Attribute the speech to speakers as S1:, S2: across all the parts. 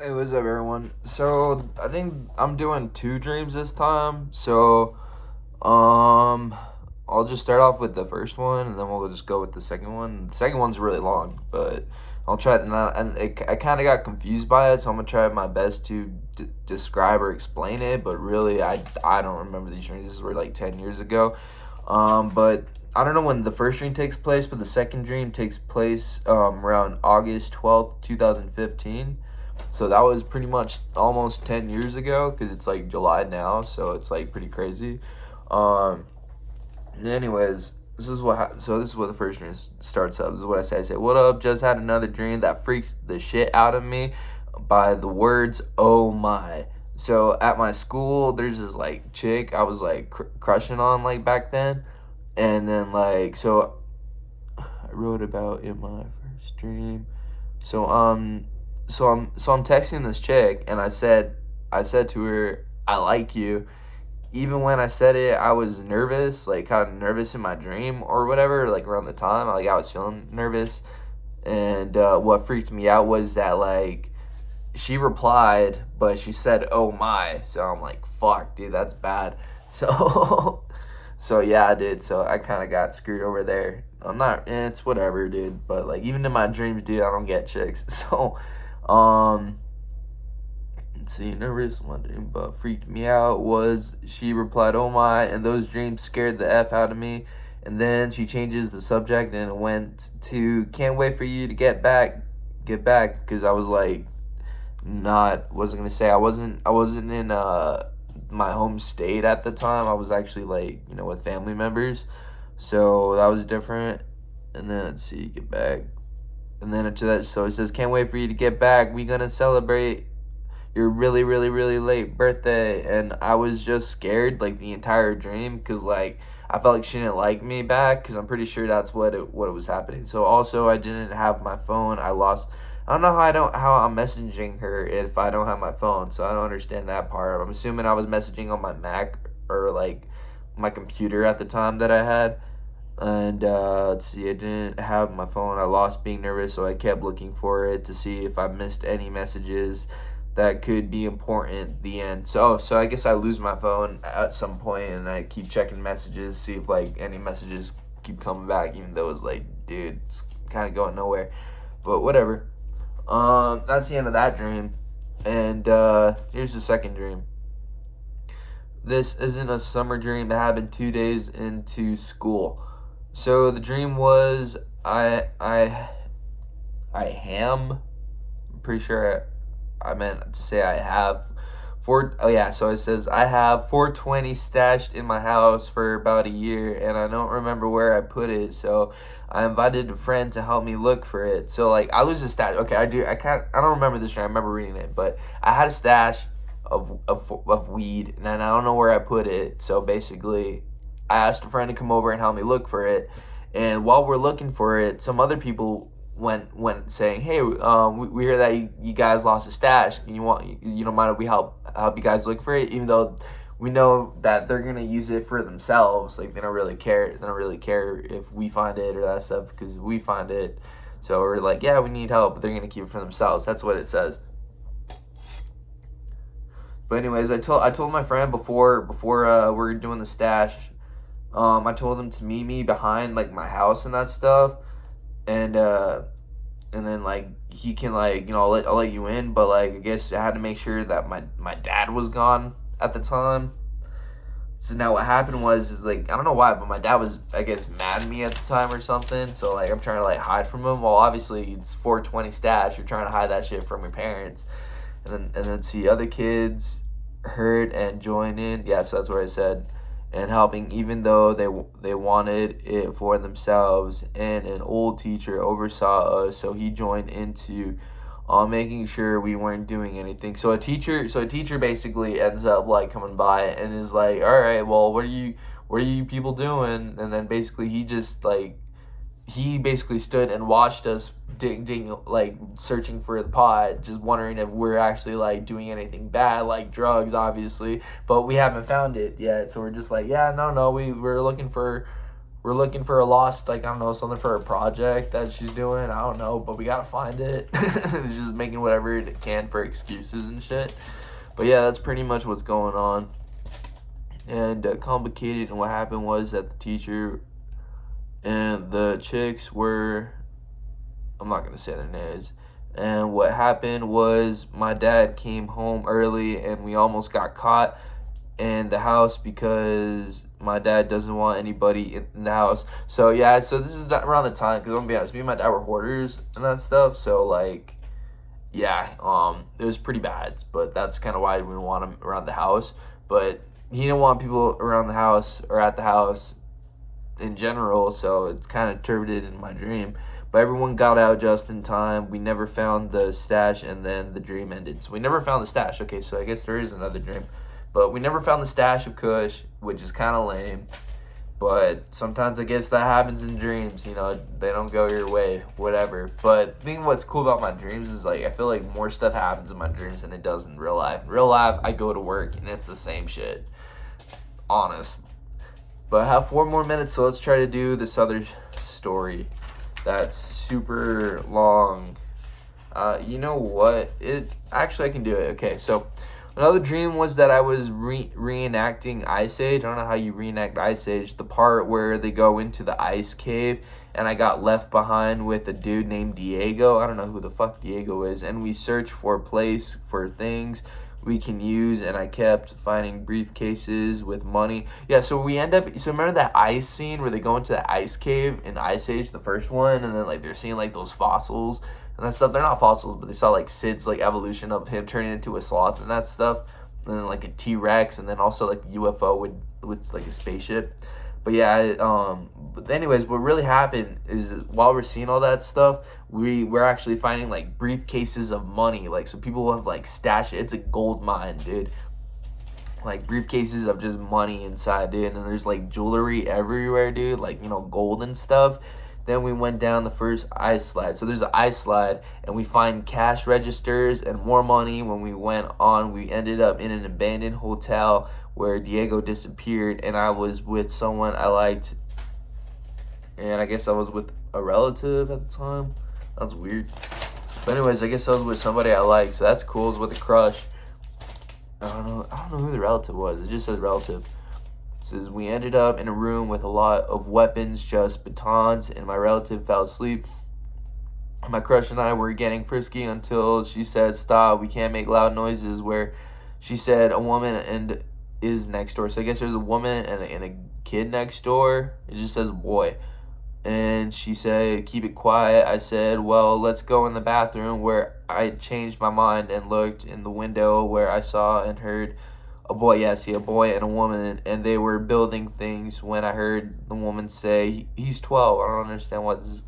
S1: Hey, what's up, everyone? So I think I'm doing two dreams this time. Um, I'll just start off with the first one, and then we'll just go with the second one. The second one's really long, but I'll try it. I kind of got confused by it, so I'm gonna try my best to describe or explain it. But really, I don't remember these dreams. These were like 10 years ago. But I don't know when the first dream takes place, but the second dream takes place around August 12th, 2015. So that was pretty much almost 10 years ago because it's like July now, so it's like pretty crazy. Um, anyways, this is what the first dream starts up. This is what I say. I say, "What up? Just had another dream that freaks the shit out of me by the words, oh my." So at my school, there's this like chick I was like crushing on like back then, and then like so I wrote about in my first dream. So I'm texting this chick, and I said to her, I like you. Even when I said it, I was nervous, like kind of nervous in my dream or whatever, like around the time, like I was feeling nervous. And what freaked me out was that like she replied, but she said, "Oh my," so I'm like, "Fuck, dude, that's bad." So, so yeah, I did. So I kind of got screwed over there. I'm not. It's whatever, dude. But like, even in my dreams, dude, I don't get chicks. So, um, let's see, nervous one dream, but freaked me out was she replied, "Oh my," and those dreams scared the f out of me. And then she changes the subject and it went to, "Can't wait for you to get back," because I was like not wasn't gonna say I wasn't in my home state at the time. I was actually like, with family members, so that was different. And then let's see, get back, and then after that, so it says, "Can't wait for you to get back, we gonna celebrate your really really really late birthday." And I was just scared like the entire dream because like I felt like she didn't like me back because I'm pretty sure that's what it was happening. So also I didn't have my phone. I don't know how I'm messaging her if I don't have my phone, so I don't understand that part. I'm assuming I was messaging on my Mac or like my computer at the time that I had. And let's see, I didn't have my phone. I lost being nervous, so I kept looking for it to see if I missed any messages that could be important at the end. So I guess I lose my phone at some point, and I keep checking messages, see if like any messages keep coming back, even though it's like, dude, it's kind of going nowhere. But whatever. That's the end of that dream. And here's the second dream. This isn't a summer dream. It happened 2 days into school. So the dream was I ham. I'm pretty sure I meant to say I have four. Oh yeah, so it says I have 420 stashed in my house for about a year, and I don't remember where I put it. So I invited a friend to help me look for it. So like I lose a stash. Okay, I do. I don't remember this dream. I remember reading it, but I had a stash of weed, and I don't know where I put it. So basically, I asked a friend to come over and help me look for it. And while we're looking for it, some other people went saying, "Hey, we hear that you guys lost a stash. And you don't mind if we help you guys look for it?" Even though we know that they're gonna use it for themselves, like they don't really care. They don't really care if we find it or that stuff because we find it. So we're like, "Yeah, we need help," but they're gonna keep it for themselves. That's what it says. But anyways, I told my friend before we are doing the stash. I told him to meet me behind like my house and that stuff, and and then like he can like I'll let you in, but like I guess I had to make sure that my dad was gone at the time. So now what happened was is, like I don't know why, but my dad was I guess mad at me at the time or something. So like I'm trying to like hide from him. Well, obviously it's 420 stash. You're trying to hide that shit from your parents, and then see other kids hurt and join in. Yeah, so that's what I said. And helping even though they wanted it for themselves, and an old teacher oversaw us, so he joined into making sure we weren't doing anything. So a teacher basically ends up like coming by and is like, "All right, well, what are you people doing?" And then basically he basically stood and watched us dig like searching for the pot, just wondering if we're actually like doing anything bad, like drugs, obviously, but we haven't found it yet. So we're just like, yeah, no, we were looking for we're looking for a lost, like, I don't know, something for a project that she's doing. I don't know, but we gotta find it. It's just making whatever it can for excuses and shit. But yeah, that's pretty much what's going on. And complicated, and what happened was that the teacher and the chicks were, I'm not gonna say their names. And what happened was my dad came home early and we almost got caught in the house because my dad doesn't want anybody in the house. So yeah, so this is around the time, because I'm gonna be honest, me and my dad were hoarders and that stuff. So like, yeah, it was pretty bad. But that's kind of why we didn't want him around the house. But he didn't want people around the house or at the house in general. So it's kind of turbid in my dream. But everyone got out just in time. We never found the stash, and then the dream ended. So we never found the stash. Okay, so I guess there is another dream. But we never found the stash of Kush, which is kind of lame. But sometimes I guess that happens in dreams. You know, they don't go your way, whatever. But I think what's cool about my dreams is, like, I feel like more stuff happens in my dreams than it does in real life. In real life, I go to work, and it's the same shit. Honest. But I have 4 more minutes, so let's try to do this other story. That's super long. You know what? Actually, I can do it. Okay, so another dream was that I was reenacting Ice Age. I don't know how you reenact Ice Age. The part where they go into the ice cave, and I got left behind with a dude named Diego. I don't know who the fuck Diego is. And we searched for a place for things we can use, and I kept finding briefcases with money. Yeah, so we end up, so remember that ice scene where they go into the ice cave in Ice Age, the first one, and then like they're seeing like those fossils and that stuff. They're not fossils, but they saw like Sid's like evolution of him turning into a sloth and that stuff, and then like a T-Rex, and then also like the UFO with like a spaceship. But yeah, but anyways, what really happened is that while we're seeing all that stuff, we're actually finding like briefcases of money. Like, so people have like stashed it. It's a gold mine, dude. Like briefcases of just money inside, dude. And there's like jewelry everywhere, dude. Like, you know, gold and stuff. Then we went down the first ice slide. So there's an ice slide, and we find cash registers and more money. When we went on, we ended up in an abandoned hotel where Diego disappeared, and I was with someone I liked, and I guess I was with a relative at the time. That's weird. But anyways, I guess I was with somebody I liked, so that's cool. I was with a crush. I don't know who the relative was. It just says relative. It says we ended up in a room with a lot of weapons, just batons, and my relative fell asleep. My crush and I were getting frisky until she said, "Stop, we can't make loud noises," where she said a woman and is next door. So I guess there's a woman and a kid next door. It just says boy. And she said, "Keep it quiet." I said, "Well, let's go in the bathroom," where I changed my mind and looked in the window where I saw and heard a boy. Yeah, see, a boy and a woman, and they were building things when I heard the woman say, "He's 12. I don't understand what this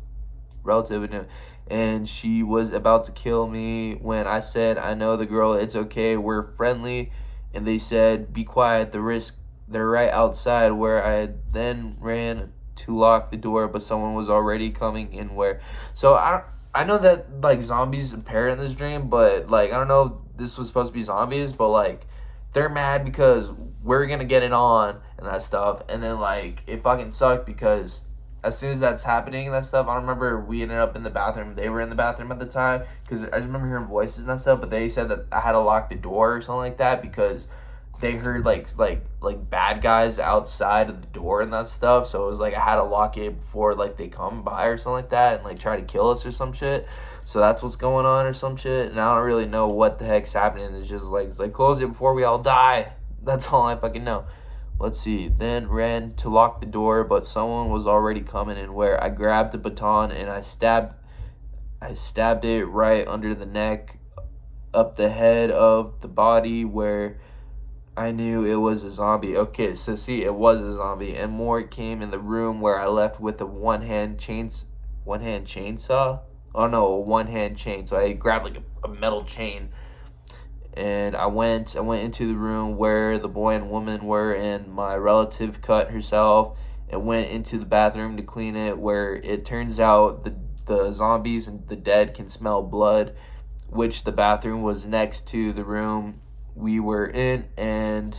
S1: relative knew. And she was about to kill me when I said, "I know the girl, it's okay, we're friendly." And they said, "Be quiet, they're right outside," where I then ran to lock the door, but someone was already coming in where. So I know that like zombies appear in this dream, but like I don't know if this was supposed to be zombies, but like they're mad because we're gonna get it on and that stuff, and then like it fucking sucked because as soon as that's happening and that stuff, I don't remember, we ended up in the bathroom. They were in the bathroom at the time because I just remember hearing voices and that stuff, but they said that I had to lock the door or something like that because they heard like bad guys outside of the door and that stuff. So it was like I had to lock it before like they come by or something like that and like try to kill us or some shit. So that's what's going on or some shit. And I don't really know what the heck's happening. It's just like, it's like close it before we all die. That's all I fucking know. Let's see. Then ran to lock the door, but someone was already coming in where I grabbed the baton and I stabbed it right under the neck, up the head of the body where I knew it was a zombie. Okay, so see, it was a zombie, and more came in the room where I left with a one-hand chainsaw. Oh no, a one-hand chain. So I grabbed like a metal chain, and I went into the room where the boy and woman were, and my relative cut herself, and went into the bathroom to clean it, where it turns out the zombies and the dead can smell blood, which the bathroom was next to the room we were in. And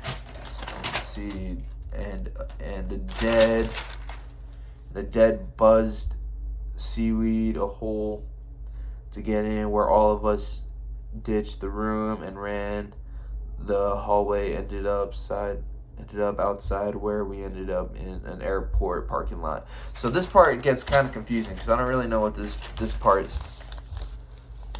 S1: let's see, and a dead buzzed seaweed, a hole to get in where all of us ditched the room and ran the hallway, ended up outside where we ended up in an airport parking lot. So this part gets kind of confusing because I don't really know what this part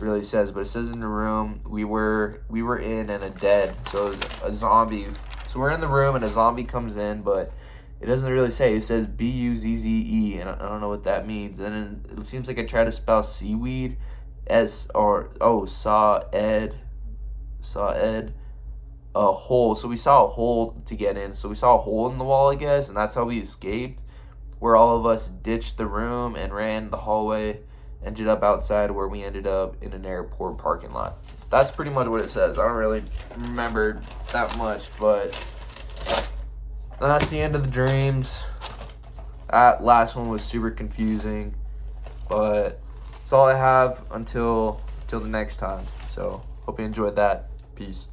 S1: really says, but it says in the room we were in and a dead, so it was a zombie. So we're in the room and a zombie comes in, but it doesn't really say. It says Buzze, and I don't know what that means. And then it seems like I tried to spell seaweed, saw Ed, a hole. So we saw a hole to get in. So we saw a hole in the wall, I guess, and that's how we escaped. Where all of us ditched the room and ran the hallway, ended up outside where we ended up in an airport parking lot. That's pretty much what it says. I don't really remember that much, but that's the end of the dreams. That last one was super confusing, but that's all I have until the next time. So hope you enjoyed that. Peace.